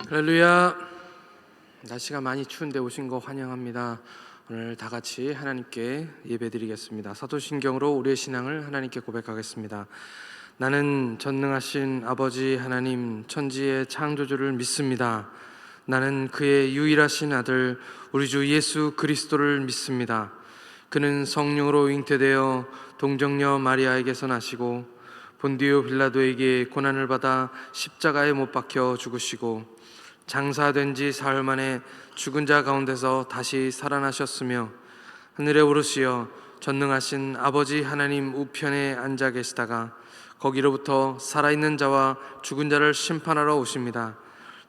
할렐루야. 날씨가 많이 추운데 오신 거 환영합니다. 오늘 다 같이 하나님께 예배드리겠습니다. 사도신경으로 우리의 신앙을 하나님께 고백하겠습니다. 나는 전능하신 아버지 하나님 천지의 창조주를 믿습니다. 나는 그의 유일하신 아들 우리 주 예수 그리스도를 믿습니다. 그는 성령으로 잉태되어 동정녀 마리아에게서 나시고 본디오 빌라도에게 고난을 받아 십자가에 못 박혀 죽으시고 장사된 지 사흘 만에 죽은 자 가운데서 다시 살아나셨으며 하늘에 오르시어 전능하신 아버지 하나님 우편에 앉아 계시다가 거기로부터 살아있는 자와 죽은 자를 심판하러 오십니다.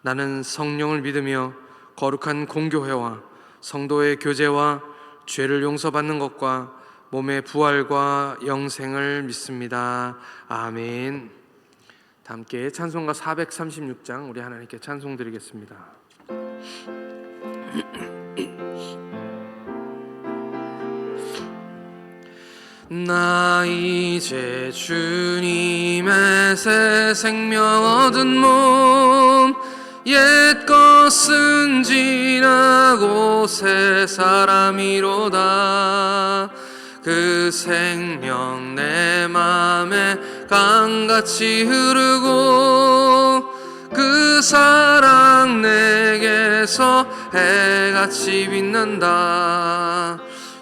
나는 성령을 믿으며 거룩한 공교회와 성도의 교제와 죄를 용서받는 것과 몸의 부활과 영생을 믿습니다. 아멘. 다 함께 찬송가 436장 우리 하나님께 찬송 드리겠습니다. 나 이제 주님의 새 생명 얻은 몸 옛 것은 지나고 새 사람이로다. 그 생명 내 맘에 강같이 흐르고 그 사랑 내게서 해같이 빛난다.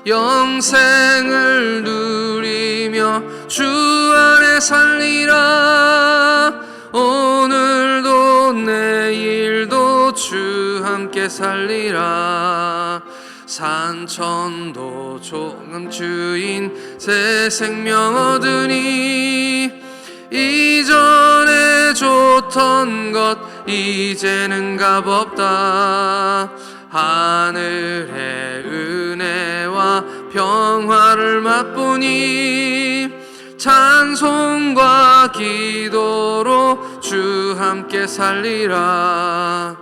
영생을 누리며 주 안에 살리라. 오늘도 내일도 주 함께 살리라. 산천도 조금 주인 새 생명 얻으니 이전에 좋던 것 이제는 값없다. 하늘의 은혜와 평화를 맛보니 찬송과 기도로 주 함께 살리라.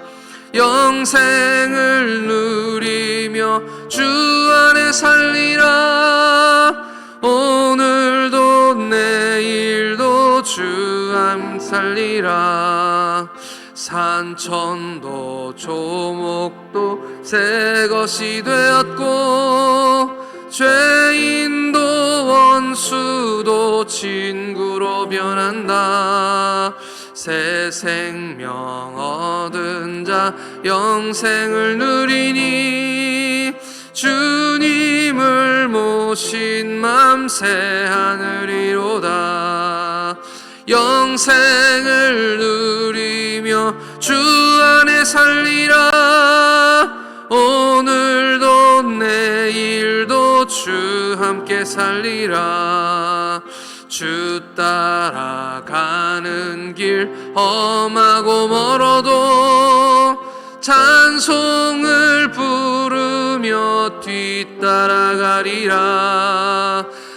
영생을 누리며 주 안에 살리라. 오늘도 내일도 주 함께 살리라. 산천도 조목도 새 것이 되었고 죄인도 원수도 친구로 변한다. 새 생명 얻은 자 영생을 누리니 주님을 모신 맘 새 하늘이로다. 영생을 누리며 주 안에 살리라. 오늘도 내일도 주 함께 살리라. 주 따라가는 길 험하고 멀어도 찬송을 부르며 뒤따라가리라.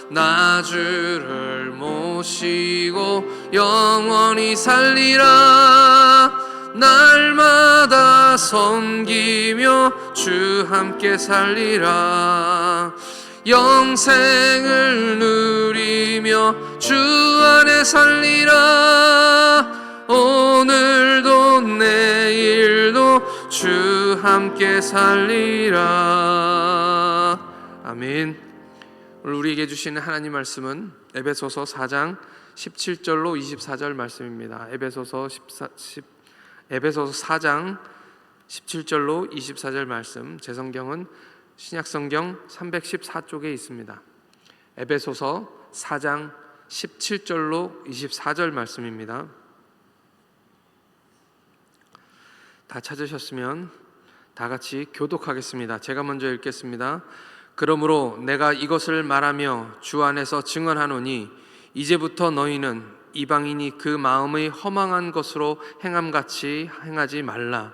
나 주를 모시고 영원히 살리라. 날마다 섬기며 주 함께 살리라. 영생을 누리며 주 안에 살리라. 오늘도 내일도 주 함께 살리라. 아멘. 오늘 우리에게 주시는 하나님 말씀은 에베소서 4장 17절로 24절 말씀입니다. 에베소서 4장 17절로 24절 말씀, 제 성경은 신약성경 314쪽에 있습니다. 에베소서 4장 17절로 24절 말씀입니다. 다 찾으셨으면 다 같이 교독하겠습니다. 제가 먼저 읽겠습니다. 그러므로 내가 이것을 말하며 주 안에서 증언하노니 이제부터 너희는 이방인이 그 마음의 허망한 것으로 행함같이 행하지 말라.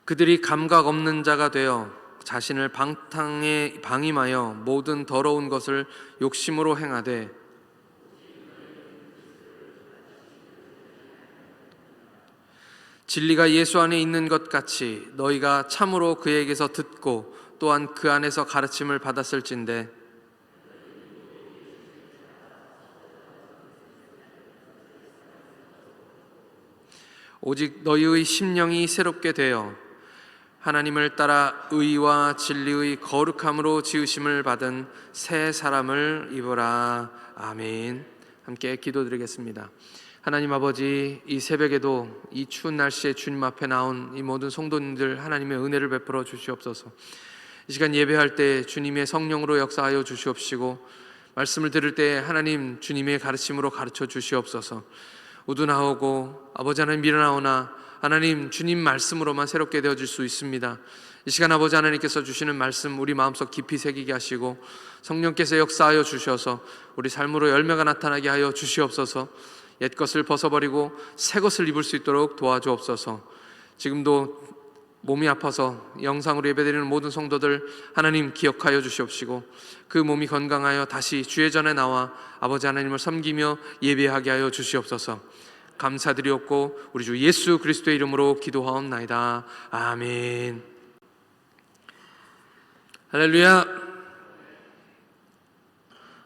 그들이 감각 없는 자가 되어 자신을 방탕에 방임하여 모든 더러운 것을 욕심으로 행하되 진리가 예수 안에 있는 것 같이 너희가 참으로 그에게서 듣고 또한 그 안에서 가르침을 받았을진데 오직 너희의 심령이 새롭게 되어 하나님을 따라 의와 진리의 거룩함으로 지으심을 받은 새 사람을 입으라. 아멘. 함께 기도드리겠습니다. 하나님 아버지, 이 새벽에도 이 추운 날씨에 주님 앞에 나온 이 모든 성도님들 하나님의 은혜를 베풀어 주시옵소서. 이 시간 예배할 때 주님의 성령으로 역사하여 주시옵시고 말씀을 들을 때 하나님 주님의 가르침으로 가르쳐 주시옵소서. 우둔하오고 아버지 하나님 미련하오나 하나님 주님 말씀으로만 새롭게 되어질 수 있습니다. 이 시간 아버지 하나님께서 주시는 말씀 우리 마음속 깊이 새기게 하시고 성령께서 역사하여 주셔서 우리 삶으로 열매가 나타나게 하여 주시옵소서. 옛것을 벗어버리고 새것을 입을 수 있도록 도와주옵소서. 지금도 몸이 아파서 영상으로 예배드리는 모든 성도들 하나님 기억하여 주시옵시고 그 몸이 건강하여 다시 주의 전에 나와 아버지 하나님을 섬기며 예배하게 하여 주시옵소서. 감사드리옵고 우리 주 예수 그리스도의 이름으로 기도하옵나이다. 아멘. 할렐루야.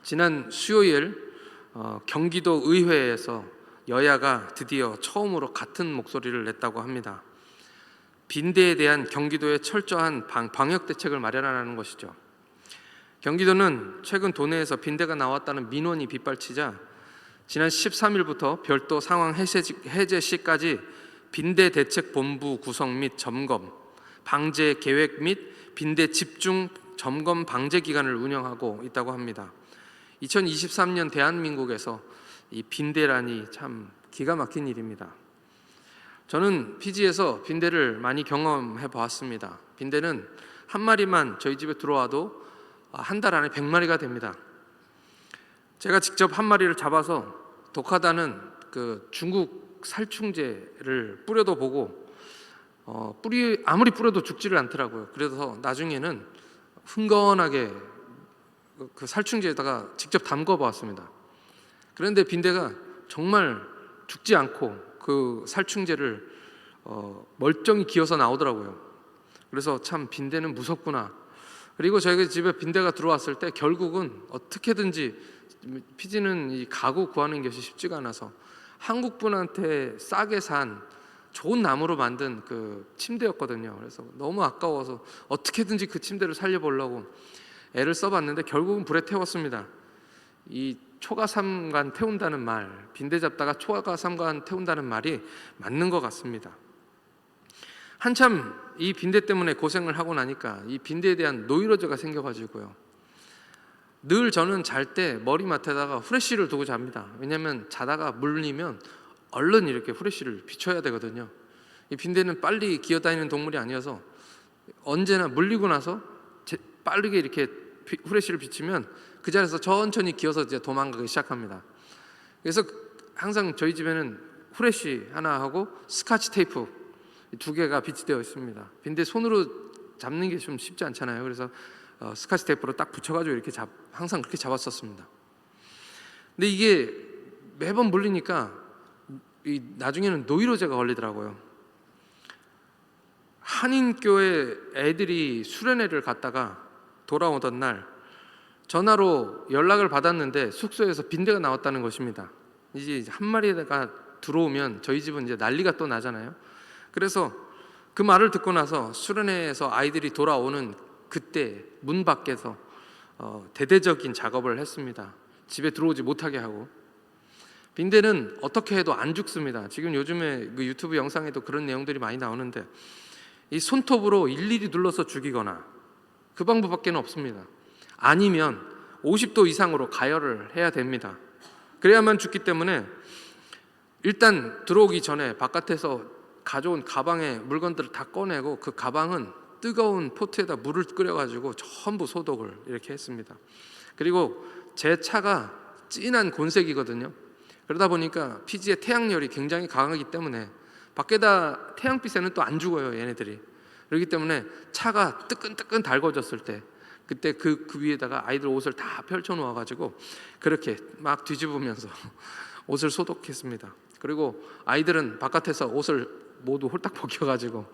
지난 수요일 경기도 의회에서 여야가 드디어 처음으로 같은 목소리를 냈다고 합니다. 빈대에 대한 경기도의 철저한 방역 대책을 마련하라는 것이죠. 경기도는 최근 도내에서 빈대가 나왔다는 민원이 빗발치자 지난 13일부터 별도 상황 해제 시까지 빈대 대책 본부 구성 및 점검, 방제 계획 및 빈대 집중 점검 방제 기간을 운영하고 있다고 합니다. 2023년 대한민국에서 이 빈대라니 참 기가 막힌 일입니다. 저는 피지에서 빈대를 많이 경험해 보았습니다. 빈대는 한 마리만 저희 집에 들어와도 한 달 안에 100마리가 됩니다. 제가 직접 한 마리를 잡아서 독하다는 그 중국 살충제를 뿌려도 보고 아무리 뿌려도 죽지를 않더라고요. 그래서 나중에는 흥건하게 그 살충제에다가 직접 담궈 보았습니다. 그런데 빈대가 정말 죽지 않고 그 살충제를 멀쩡히 기어서 나오더라고요. 그래서 참 빈대는 무섭구나. 그리고 저희 집에 빈대가 들어왔을 때 결국은 어떻게든지 피지는 이 가구 구하는 것이 쉽지가 않아서 한국 분한테 싸게 산 좋은 나무로 만든 그 침대였거든요. 그래서 너무 아까워서 어떻게든지 그 침대를 살려보려고 애를 써봤는데 결국은 불에 태웠습니다. 이 초가삼간 태운다는 말, 빈대 잡다가 초가삼간 태운다는 말이 맞는 것 같습니다. 한참 이 빈대 때문에 고생을 하고 나니까 이 빈대에 대한 노이로제가 생겨가지고요. 늘 저는 잘 때 머리맡에다가 후레쉬를 두고 잡니다. 왜냐하면 자다가 물리면 얼른 이렇게 후레쉬를 비춰야 되거든요. 이 빈대는 빨리 기어다니는 동물이 아니어서 언제나 물리고 나서 빠르게 이렇게 후레쉬를 비치면 그 자리에서 천천히 기어서 이제 도망가기 시작합니다. 그래서 항상 저희 집에는 후레쉬 하나 하고 스카치 테이프 2개가 비치되어 있습니다. 빈대 손으로 잡는 게 좀 쉽지 않잖아요. 그래서 스카치 테이프로 딱 붙여가지고 이렇게 항상 그렇게 잡았었습니다. 근데 이게 매번 물리니까 나중에는 노이로제가 걸리더라고요. 한인교회 애들이 수련회를 갔다가 돌아오던 날 전화로 연락을 받았는데 숙소에서 빈대가 나왔다는 것입니다. 이제 한 마리가 들어오면 저희 집은 이제 난리가 또 나잖아요. 그래서 그 말을 듣고 나서 수련회에서 아이들이 돌아오는 그때 문 밖에서 대대적인 작업을 했습니다. 집에 들어오지 못하게 하고. 빈대는 어떻게 해도 안 죽습니다. 지금 요즘에 그 유튜브 영상에도 그런 내용들이 많이 나오는데 이 손톱으로 일일이 눌러서 죽이거나 그 방법밖에는 없습니다. 아니면 50도 이상으로 가열을 해야 됩니다. 그래야만 죽기 때문에 일단 들어오기 전에 바깥에서 가져온 가방에 물건들을 다 꺼내고 그 가방은 뜨거운 포트에다 물을 끓여가지고 전부 소독을 이렇게 했습니다. 그리고 제 차가 진한 곤색이거든요. 그러다 보니까 피지의 태양열이 굉장히 강하기 때문에 밖에다 태양빛에는 또 안 죽어요, 얘네들이. 그렇기 때문에 차가 뜨끈뜨끈 달궈졌을 때 그때 그 위에다가 아이들 옷을 다 펼쳐 놓아가지고 그렇게 막 뒤집으면서 옷을 소독했습니다. 그리고 아이들은 바깥에서 옷을 모두 홀딱 벗겨가지고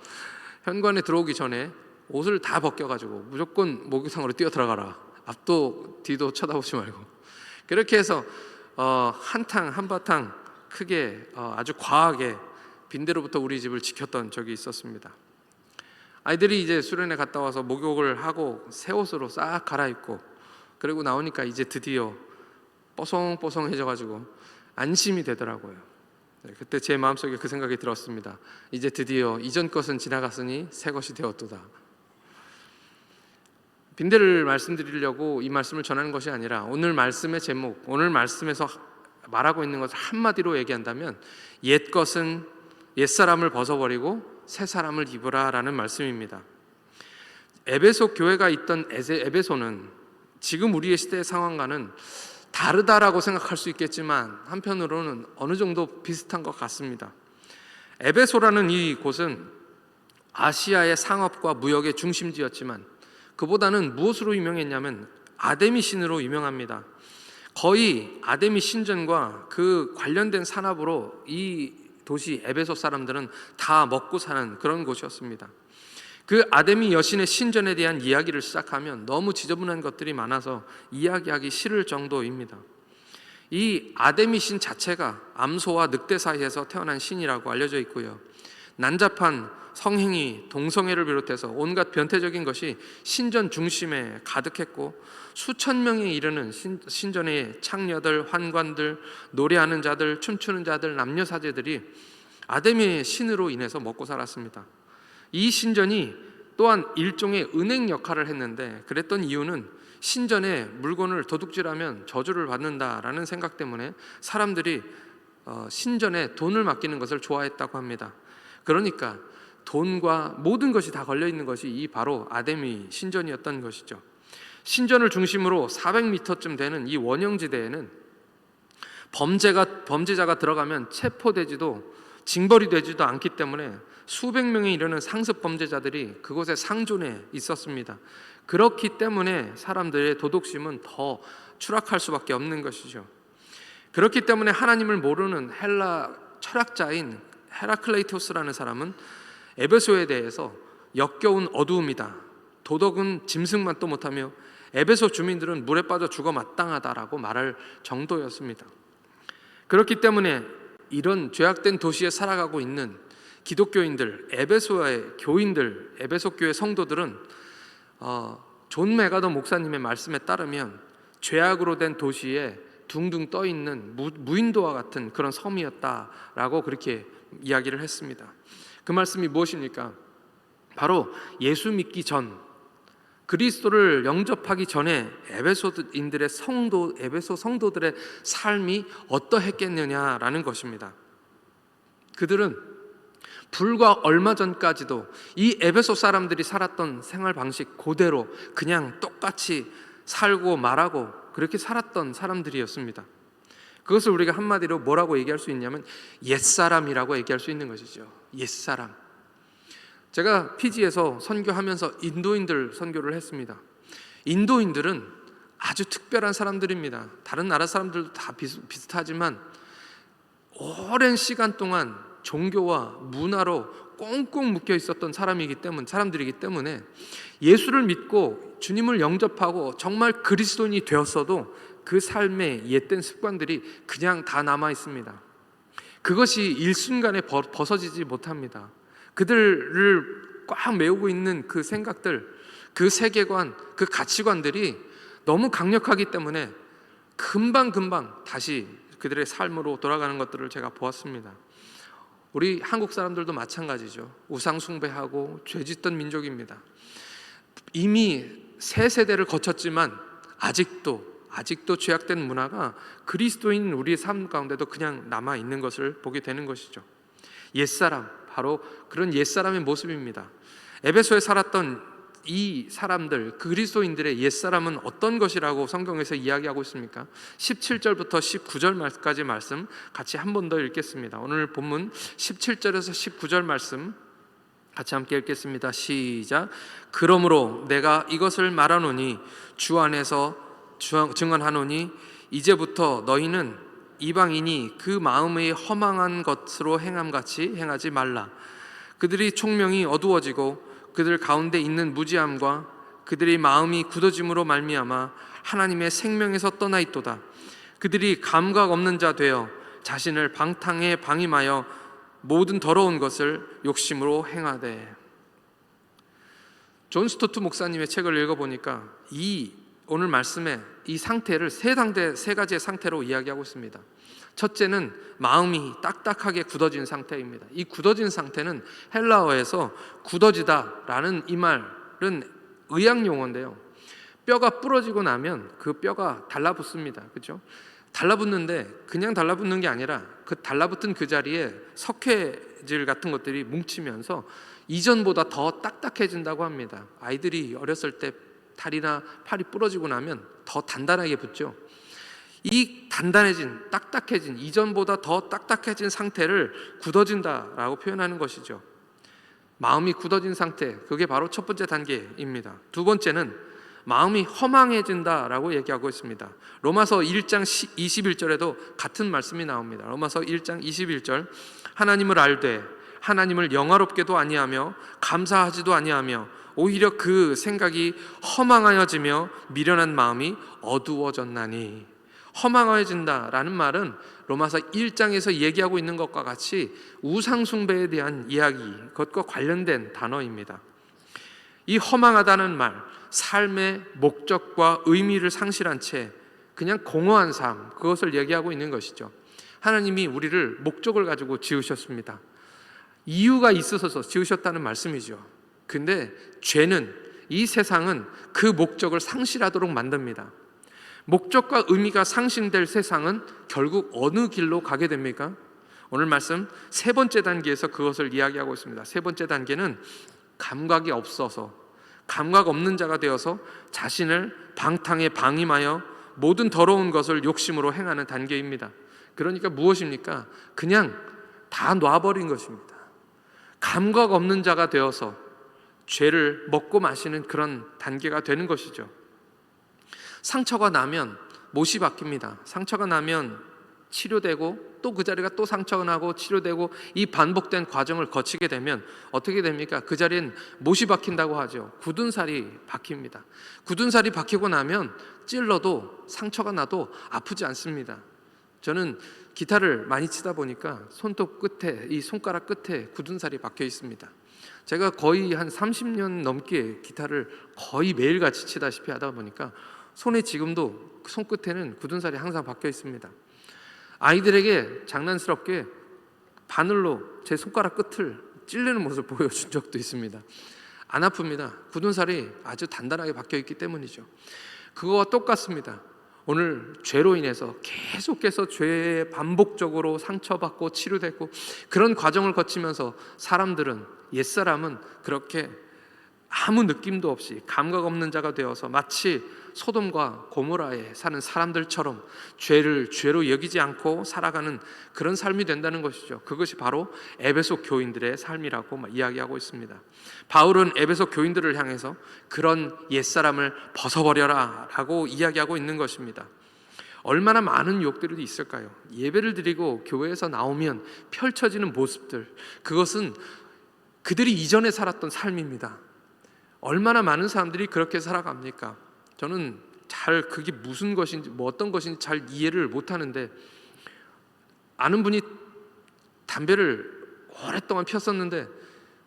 현관에 들어오기 전에 옷을 다 벗겨가지고 무조건 목욕탕으로 뛰어 들어가라. 앞도 뒤도 쳐다보지 말고. 그렇게 해서 한탕 한바탕 크게 아주 과하게 빈대로부터 우리 집을 지켰던 적이 있었습니다. 아이들이 이제 수련회 갔다 와서 목욕을 하고 새 옷으로 싹 갈아입고 그리고 나오니까 이제 드디어 뽀송뽀송해져가지고 안심이 되더라고요. 그때 제 마음속에 그 생각이 들었습니다. 이제 드디어 이전 것은 지나갔으니 새 것이 되었도다. 빈대를 말씀드리려고 이 말씀을 전하는 것이 아니라 오늘 말씀의 제목, 오늘 말씀에서 말하고 있는 것을 한마디로 얘기한다면 옛 것은 옛사람을 벗어버리고 새 사람을 입으라 라는 말씀입니다. 에베소 교회가 있던 에베소는 지금 우리의 시대의 상황과는 다르다라고 생각할 수 있겠지만 한편으로는 어느 정도 비슷한 것 같습니다. 에베소라는 이 곳은 아시아의 상업과 무역의 중심지였지만 그보다는 무엇으로 유명했냐면 아데미 신으로 유명합니다. 거의 아데미 신전과 그 관련된 산업으로 이 도시 에베소 사람들은 다 먹고 사는 그런 곳이었습니다. 그 아데미 여신의 신전에 대한 이야기를 시작하면 너무 지저분한 것들이 많아서 이야기하기 싫을 정도입니다. 이 아데미 신 자체가 암소와 늑대 사이에서 태어난 신이라고 알려져 있고요. 난잡한 성행위, 동성애를 비롯해서 온갖 변태적인 것이 신전 중심에 가득했고 수천 명에 이르는 신전의 창녀들, 환관들, 노래하는 자들, 춤추는 자들, 남녀 사제들이 아데미의 신으로 인해서 먹고 살았습니다. 이 신전이 또한 일종의 은행 역할을 했는데 그랬던 이유는 신전에 물건을 도둑질하면 저주를 받는다라는 생각 때문에 사람들이 신전에 돈을 맡기는 것을 좋아했다고 합니다. 그러니까 돈과 모든 것이 다 걸려있는 것이 이 바로 아데미 신전이었던 것이죠. 신전을 중심으로 400m쯤 되는 이 원형지대에는 범죄자가 들어가면 체포되지도 징벌이 되지도 않기 때문에 수백 명에 이르는 상습 범죄자들이 그곳에 상존해 있었습니다. 그렇기 때문에 사람들의 도덕심은 더 추락할 수밖에 없는 것이죠. 그렇기 때문에 하나님을 모르는 헬라 철학자인 헤라클레이토스라는 사람은 에베소에 대해서 역겨운 어두움이다, 도덕은 짐승만도 못하며 에베소 주민들은 물에 빠져 죽어 마땅하다라고 말할 정도였습니다. 그렇기 때문에 이런 죄악된 도시에 살아가고 있는 기독교인들, 에베소의 교인들, 에베소 교회 성도들은 존 메가더 목사님의 말씀에 따르면 죄악으로 된 도시에 둥둥 떠 있는 무인도와 같은 그런 섬이었다라고 그렇게 이야기를 했습니다. 그 말씀이 무엇입니까? 바로 예수 믿기 전, 그리스도를 영접하기 전에 에베소인들의 에베소 성도들의 삶이 어떠했겠느냐라는 것입니다. 그들은 불과 얼마 전까지도 이 에베소 사람들이 살았던 생활 방식 그대로 그냥 똑같이 살고 말하고 그렇게 살았던 사람들이었습니다. 그것을 우리가 한마디로 뭐라고 얘기할 수 있냐면 옛사람이라고 얘기할 수 있는 것이죠. 옛사람. 제가 피지에서 선교하면서 인도인들 선교를 했습니다. 인도인들은 아주 특별한 사람들입니다. 다른 나라 사람들도 다 비슷하지만 오랜 시간 동안 종교와 문화로 꽁꽁 묶여 있었던 사람들이기 때문에 예수를 믿고 주님을 영접하고 정말 그리스도인이 되었어도 그 삶의 옛된 습관들이 그냥 다 남아 있습니다. 그것이 일순간에 벗어지지 못합니다. 그들을 꽉 메우고 있는 그 생각들, 그 세계관, 그 가치관들이 너무 강력하기 때문에 금방 다시 그들의 삶으로 돌아가는 것들을 제가 보았습니다. 우리 한국 사람들도 마찬가지죠. 우상 숭배하고 죄짓던 민족입니다. 이미 세 세대를 거쳤지만 아직도 죄악된 문화가 그리스도인 우리의 삶 가운데도 그냥 남아 있는 것을 보게 되는 것이죠. 옛사람, 바로 그런 옛사람의 모습입니다. 에베소에 살았던 이 사람들, 그리스도인들의 옛사람은 어떤 것이라고 성경에서 이야기하고 있습니까? 17절부터 19절까지 말씀 같이 한 번 더 읽겠습니다. 오늘 본문 17절에서 19절 말씀 같이 함께 읽겠습니다. 시작. 그러므로 내가 이것을 말하노니 주 안에서 증언하노니 이제부터 너희는 이방인이 그 마음의 허망한 것으로 행함같이 행하지 말라. 그들이 총명이 어두워지고 그들 가운데 있는 무지함과 그들의 마음이 굳어짐으로 말미암아 하나님의 생명에서 떠나 있도다. 그들이 감각 없는 자 되어 자신을 방탕에 방임하여 모든 더러운 것을 욕심으로 행하되. 존 스토트 목사님의 책을 읽어보니까 이 오늘 말씀에 이 상태를 세 가지의 상태로 이야기하고 있습니다. 첫째는 마음이 딱딱하게 굳어진 상태입니다. 이 굳어진 상태는 헬라어에서 굳어지다라는 이 말은 의학 용어인데요. 뼈가 부러지고 나면 그 뼈가 달라붙습니다. 그렇죠? 달라붙는데 그냥 달라붙는 게 아니라 그 달라붙은 그 자리에 석회질 같은 것들이 뭉치면서 이전보다 더 딱딱해진다고 합니다. 아이들이 어렸을 때 다리나 팔이 부러지고 나면 더 단단하게 붙죠. 이 단단해진, 딱딱해진, 이전보다 더 딱딱해진 상태를 굳어진다라고 표현하는 것이죠. 마음이 굳어진 상태, 그게 바로 첫 번째 단계입니다. 두 번째는 마음이 허망해진다라고 얘기하고 있습니다. 로마서 1장 21절에도 같은 말씀이 나옵니다. 로마서 1장 21절, 하나님을 알되 하나님을 영화롭게도 아니하며 감사하지도 아니하며 오히려 그 생각이 허망하여지며 미련한 마음이 어두워졌나니. 허망해진다라는 말은 로마서 1장에서 얘기하고 있는 것과 같이 우상숭배에 대한 이야기, 그것과 관련된 단어입니다. 이 허망하다는 말, 삶의 목적과 의미를 상실한 채 그냥 공허한 삶, 그것을 얘기하고 있는 것이죠. 하나님이 우리를 목적을 가지고 지으셨습니다. 이유가 있어서 지으셨다는 말씀이죠. 근데 죄는, 이 세상은 그 목적을 상실하도록 만듭니다. 목적과 의미가 상실될 세상은 결국 어느 길로 가게 됩니까? 오늘 말씀 세 번째 단계에서 그것을 이야기하고 있습니다. 세 번째 단계는 감각이 없어서, 감각 없는 자가 되어서 자신을 방탕에 방임하여 모든 더러운 것을 욕심으로 행하는 단계입니다. 그러니까 무엇입니까? 그냥 다 놔버린 것입니다. 감각 없는 자가 되어서 죄를 먹고 마시는 그런 단계가 되는 것이죠. 상처가 나면 못이 바뀝니다. 상처가 나면 치료되고 또 그 자리가 또 상처가 나고 치료되고, 이 반복된 과정을 거치게 되면 어떻게 됩니까? 그 자리엔 못이 박힌다고 하죠. 굳은 살이 박힙니다. 굳은 살이 박히고 나면 찔러도, 상처가 나도 아프지 않습니다. 저는 기타를 많이 치다 보니까 손톱 끝에, 이 손가락 끝에 굳은 살이 박혀 있습니다. 제가 거의 한 30년 넘게 기타를 거의 매일같이 치다시피 하다 보니까 손에 지금도 손끝에는 굳은 살이 항상 박혀 있습니다. 아이들에게 장난스럽게 바늘로 제 손가락 끝을 찔리는 모습을 보여준 적도 있습니다. 안 아픕니다. 굳은 살이 아주 단단하게 박혀 있기 때문이죠. 그거와 똑같습니다. 오늘 죄로 인해서 계속해서 죄에 반복적으로 상처받고 치료되고 그런 과정을 거치면서 사람들은, 옛사람은 그렇게 아무 느낌도 없이 감각 없는 자가 되어서 마치 소돔과 고모라에 사는 사람들처럼 죄를 죄로 여기지 않고 살아가는 그런 삶이 된다는 것이죠. 그것이 바로 에베소 교인들의 삶이라고 이야기하고 있습니다. 바울은 에베소 교인들을 향해서 그런 옛사람을 벗어버려라 라고 이야기하고 있는 것입니다. 얼마나 많은 유혹들이 있을까요? 예배를 드리고 교회에서 나오면 펼쳐지는 모습들, 그것은 그들이 이전에 살았던 삶입니다. 얼마나 많은 사람들이 그렇게 살아갑니까? 저는 잘 그게 무슨 것인지, 어떤 것인지 잘 이해를 못하는데, 아는 분이 담배를 오랫동안 폈었는데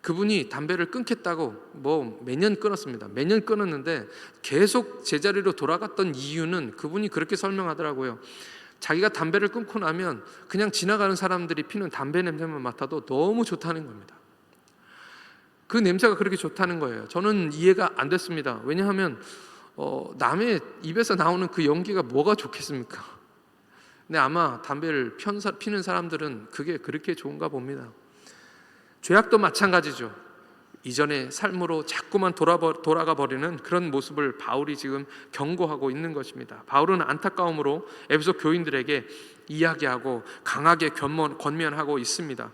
그분이 담배를 끊겠다고 매년 끊었습니다. 매년 끊었는데 계속 제자리로 돌아갔던 이유는 그분이 그렇게 설명하더라고요. 자기가 담배를 끊고 나면 그냥 지나가는 사람들이 피는 담배 냄새만 맡아도 너무 좋다는 겁니다. 그 냄새가 그렇게 좋다는 거예요. 저는 이해가 안 됐습니다. 왜냐하면 남의 입에서 나오는 그 연기가 뭐가 좋겠습니까? 근데 아마 담배를 피는 사람들은 그게 그렇게 좋은가 봅니다. 죄악도 마찬가지죠. 이전의 삶으로 자꾸만 돌아가 버리는 그런 모습을 바울이 지금 경고하고 있는 것입니다. 바울은 안타까움으로 에베소 교인들에게 이야기하고 강하게 권면하고 있습니다.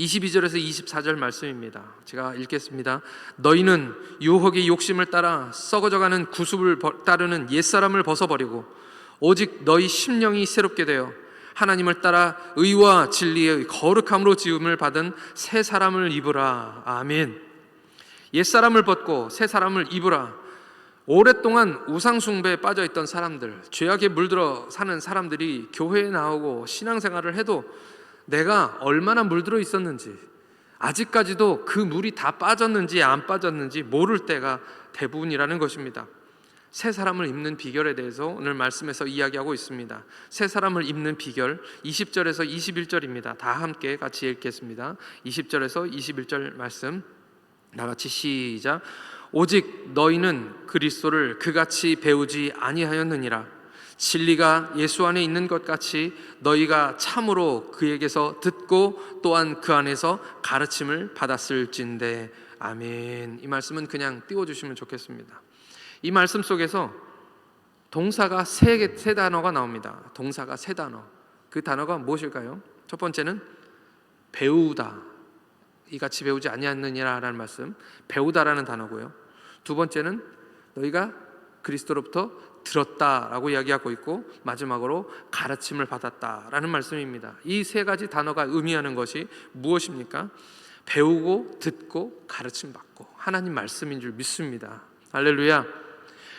22절에서 24절 말씀입니다. 제가 읽겠습니다. 너희는 유혹의 욕심을 따라 썩어져가는 구습을 따르는 옛사람을 벗어버리고 오직 너희 심령이 새롭게 되어 하나님을 따라 의와 진리의 거룩함으로 지음을 받은 새 사람을 입으라. 아멘. 옛사람을 벗고 새 사람을 입으라. 오랫동안 우상숭배에 빠져있던 사람들, 죄악에 물들어 사는 사람들이 교회에 나오고 신앙생활을 해도 내가 얼마나 물들어 있었는지, 아직까지도 그 물이 다 빠졌는지 안 빠졌는지 모를 때가 대부분이라는 것입니다. 새 사람을 입는 비결에 대해서 오늘 말씀에서 이야기하고 있습니다. 새 사람을 입는 비결 20절에서 21절입니다. 다 함께 같이 읽겠습니다. 20절에서 21절 말씀 나같이 시작. 오직 너희는 그리스도를 그같이 배우지 아니하였느니라. 진리가 예수 안에 있는 것 같이 너희가 참으로 그에게서 듣고 또한 그 안에서 가르침을 받았을진데. 아멘. 이 말씀은 그냥 띄워주시면 좋겠습니다. 이 말씀 속에서 동사가 세 단어가 나옵니다. 동사가 세 단어. 그 단어가 무엇일까요? 첫 번째는 배우다, 이같이 배우지 아니하느니라라는 말씀, 배우다라는 단어고요. 두 번째는 너희가 그리스도로부터 들었다라고 이야기하고 있고, 마지막으로 가르침을 받았다라는 말씀입니다. 이 세 가지 단어가 의미하는 것이 무엇입니까? 배우고 듣고 가르침 받고 하나님 말씀인 줄 믿습니다. 할렐루야.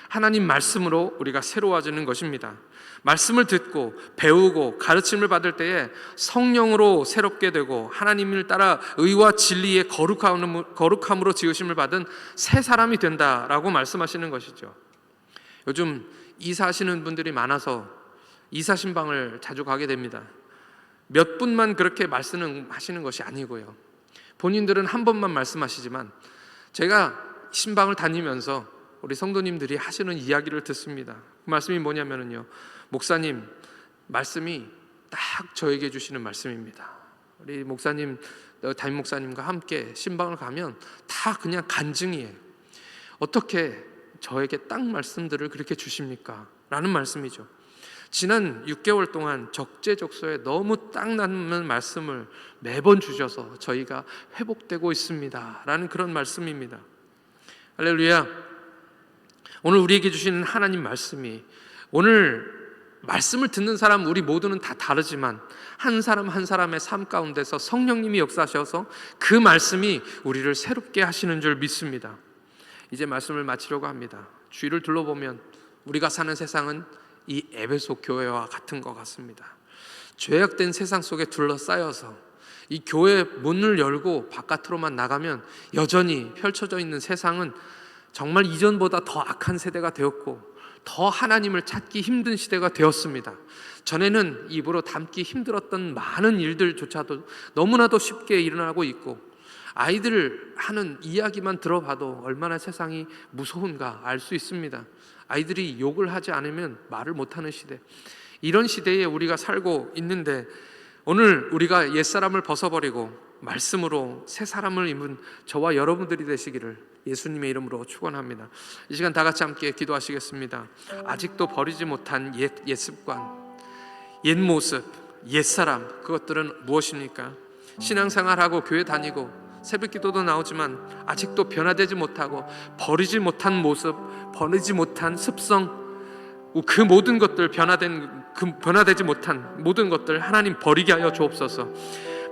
하나님 말씀으로 우리가 새로워지는 것입니다. 말씀을 듣고 배우고 가르침을 받을 때에 성령으로 새롭게 되고 하나님을 따라 의와 진리의 거룩함으로 지으심을 받은 새 사람이 된다라고 말씀하시는 것이죠. 요즘 이사하시는 분들이 많아서 이사 신방을 자주 가게 됩니다. 몇 분만 그렇게 말씀하시는 것이 아니고요, 본인들은 한 번만 말씀하시지만 제가 신방을 다니면서 우리 성도님들이 하시는 이야기를 듣습니다. 그 말씀이 뭐냐면요, 목사님 말씀이 딱 저에게 주시는 말씀입니다. 우리 목사님, 담임 목사님과 함께 신방을 가면 다 그냥 간증이에요. 어떻게 저에게 딱 말씀들을 그렇게 주십니까? 라는 말씀이죠. 지난 6개월 동안 적재적소에 너무 딱 맞는 말씀을 매번 주셔서 저희가 회복되고 있습니다 라는 그런 말씀입니다. 할렐루야. 오늘 우리에게 주시는 하나님 말씀이, 오늘 말씀을 듣는 사람 우리 모두는 다 다르지만 한 사람 한 사람의 삶 가운데서 성령님이 역사하셔서 그 말씀이 우리를 새롭게 하시는 줄 믿습니다. 이제 말씀을 마치려고 합니다. 주위를 둘러보면 우리가 사는 세상은 이 에베소 교회와 같은 것 같습니다. 죄악된 세상 속에 둘러싸여서 이 교회 문을 열고 바깥으로만 나가면 여전히 펼쳐져 있는 세상은 정말 이전보다 더 악한 세대가 되었고 더 하나님을 찾기 힘든 시대가 되었습니다. 전에는 입으로 담기 힘들었던 많은 일들조차도 너무나도 쉽게 일어나고 있고, 아이들 하는 이야기만 들어봐도 얼마나 세상이 무서운가 알 수 있습니다. 아이들이 욕을 하지 않으면 말을 못하는 시대, 이런 시대에 우리가 살고 있는데, 오늘 우리가 옛사람을 벗어버리고 말씀으로 새 사람을 입은 저와 여러분들이 되시기를 예수님의 이름으로 축원합니다. 이 시간 다 같이 함께 기도하시겠습니다. 아직도 버리지 못한 옛 습관, 옛 모습, 옛 사람, 그것들은 무엇입니까? 신앙생활하고 교회 다니고 새벽기도도 나오지만 아직도 변화되지 못하고 버리지 못한 모습, 버리지 못한 습성, 그 모든 것들, 변화되지 못한 모든 것들 하나님 버리게 하여 주옵소서.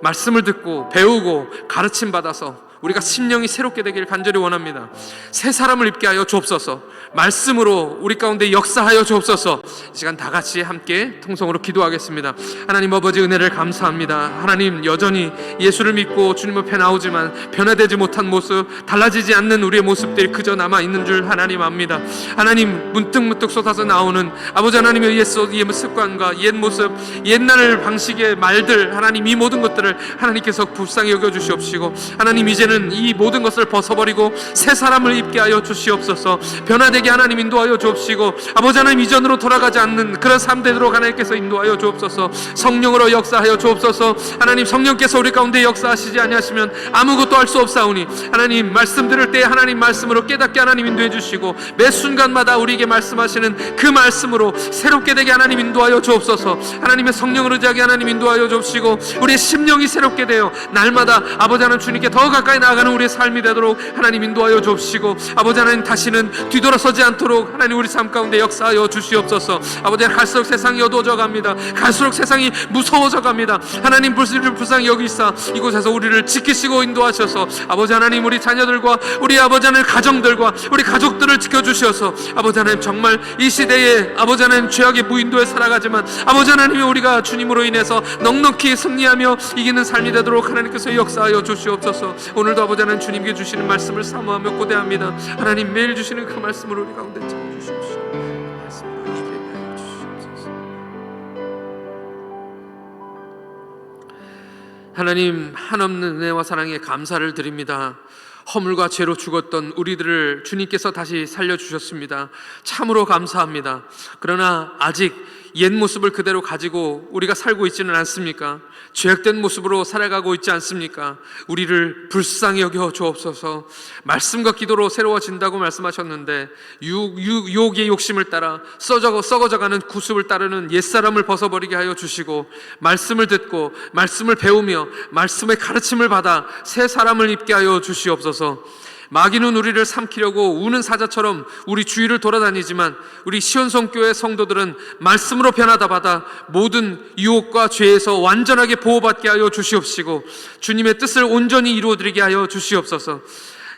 말씀을 듣고 배우고 가르침 받아서 우리가 심령이 새롭게 되길 간절히 원합니다. 새 사람을 입게 하여 주옵소서. 말씀으로 우리 가운데 역사하여 주옵소서. 이 시간 다 같이 함께 통성으로 기도하겠습니다. 하나님 아버지, 은혜를 감사합니다. 하나님, 여전히 예수를 믿고 주님 앞에 나오지만 변화되지 못한 모습, 달라지지 않는 우리의 모습들이 그저 남아있는 줄 하나님 압니다. 하나님, 문득문득 쏟아져 나오는 아버지 하나님의 옛 습관과 옛 모습, 옛날 방식의 말들, 하나님 이 모든 것들을 하나님께서 불쌍히 여겨주시옵시고, 하나님 이제는 이 모든 것을 벗어버리고 새 사람을 입게 하여 주시옵소서. 변화되게 하나님 인도하여 주옵시고, 아버지 하나님 이전으로 돌아가지 않는 그런 삶대로 하나님께서 인도하여 주옵소서. 성령으로 역사하여 주옵소서. 하나님, 성령께서 우리 가운데 역사하시지 아니하시면 아무것도 할 수 없사오니, 하나님 말씀 들을 때 하나님 말씀으로 깨닫게 하나님 인도해 주시고, 매 순간마다 우리에게 말씀하시는 그 말씀으로 새롭게 되게 하나님 인도하여 주옵소서. 하나님의 성령으로 자게 하나님 인도하여 주옵시고, 우리의 심령이 새롭게 되어 날마다 아버지 하나님 주님께 더 가까이 나아가는 우리의 삶이 되도록 하나님 인도하여 주옵시고, 아버지 하나님 다시는 뒤돌아서지 않도록 하나님 우리 삶 가운데 역사하여 주시옵소서. 아버지 하나님 갈수록 세상이 어두워져 갑니다. 갈수록 세상이 무서워져 갑니다. 하나님 불쌍히 여기사 이곳에서 우리를 지키시고 인도하셔서 아버지 하나님 우리 자녀들과 우리 아버지 하나님 가정들과 우리 가족들을 지켜주셔서 아버지 하나님 정말 이 시대에 아버지 하나님 죄악의 무인도에 살아가지만 아버지 하나님이 우리가 주님으로 인해서 넉넉히 승리하며 이기는 삶이 되도록 하나님께서 역사하여 주시옵소서. 오늘도 아버지 하나님 주님께 주시는 말씀을 사모하며 고대합니다. 하나님 매일 주시는 그 말씀을 우리 가운데 찾아주십시오. 말씀을 예배하여 주시옵소서. 하나님 한없는 은혜와 사랑에 감사를 드립니다. 허물과 죄로 죽었던 우리들을 주님께서 다시 살려주셨습니다. 참으로 감사합니다. 그러나 아직 옛 모습을 그대로 가지고 우리가 살고 있지는 않습니까? 죄악된 모습으로 살아가고 있지 않습니까? 우리를 불쌍히 여겨 주옵소서. 말씀과 기도로 새로워진다고 말씀하셨는데 유혹의 욕심을 따라 썩어져가는 구습을 따르는 옛사람을 벗어버리게 하여 주시고, 말씀을 듣고 말씀을 배우며 말씀의 가르침을 받아 새 사람을 입게 하여 주시옵소서. 마귀는 우리를 삼키려고 우는 사자처럼 우리 주위를 돌아다니지만 우리 시온성교회 성도들은 말씀으로 변화다 받아 모든 유혹과 죄에서 완전하게 보호받게 하여 주시옵시고, 주님의 뜻을 온전히 이루어드리게 하여 주시옵소서.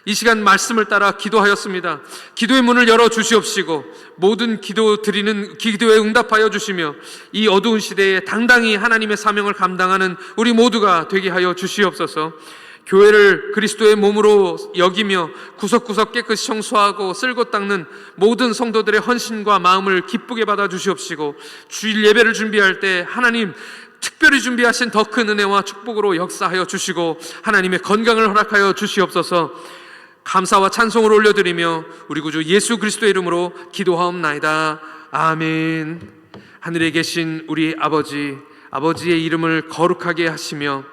이 시간 말씀을 따라 기도하였습니다. 기도의 문을 열어 주시옵시고 모든 기도에 응답하여 주시며 이 어두운 시대에 당당히 하나님의 사명을 감당하는 우리 모두가 되게 하여 주시옵소서. 교회를 그리스도의 몸으로 여기며 구석구석 깨끗이 청소하고 쓸고 닦는 모든 성도들의 헌신과 마음을 기쁘게 받아 주시옵시고, 주일 예배를 준비할 때 하나님 특별히 준비하신 더 큰 은혜와 축복으로 역사하여 주시고 하나님의 건강을 허락하여 주시옵소서. 감사와 찬송을 올려드리며 우리 구주 예수 그리스도의 이름으로 기도하옵나이다. 아멘. 하늘에 계신 우리 아버지의 이름을 거룩하게 하시며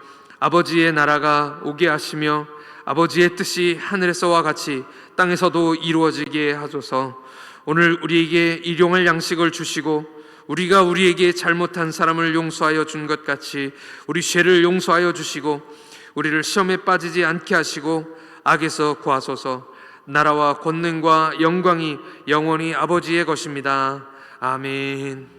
아버지의 나라가 오게 하시며 아버지의 뜻이 하늘에서와 같이 땅에서도 이루어지게 하소서. 오늘 우리에게 일용할 양식을 주시고 우리가 우리에게 잘못한 사람을 용서하여 준 것 같이 우리 죄를 용서하여 주시고 우리를 시험에 빠지지 않게 하시고 악에서 구하소서. 나라와 권능과 영광이 영원히 아버지의 것입니다. 아멘.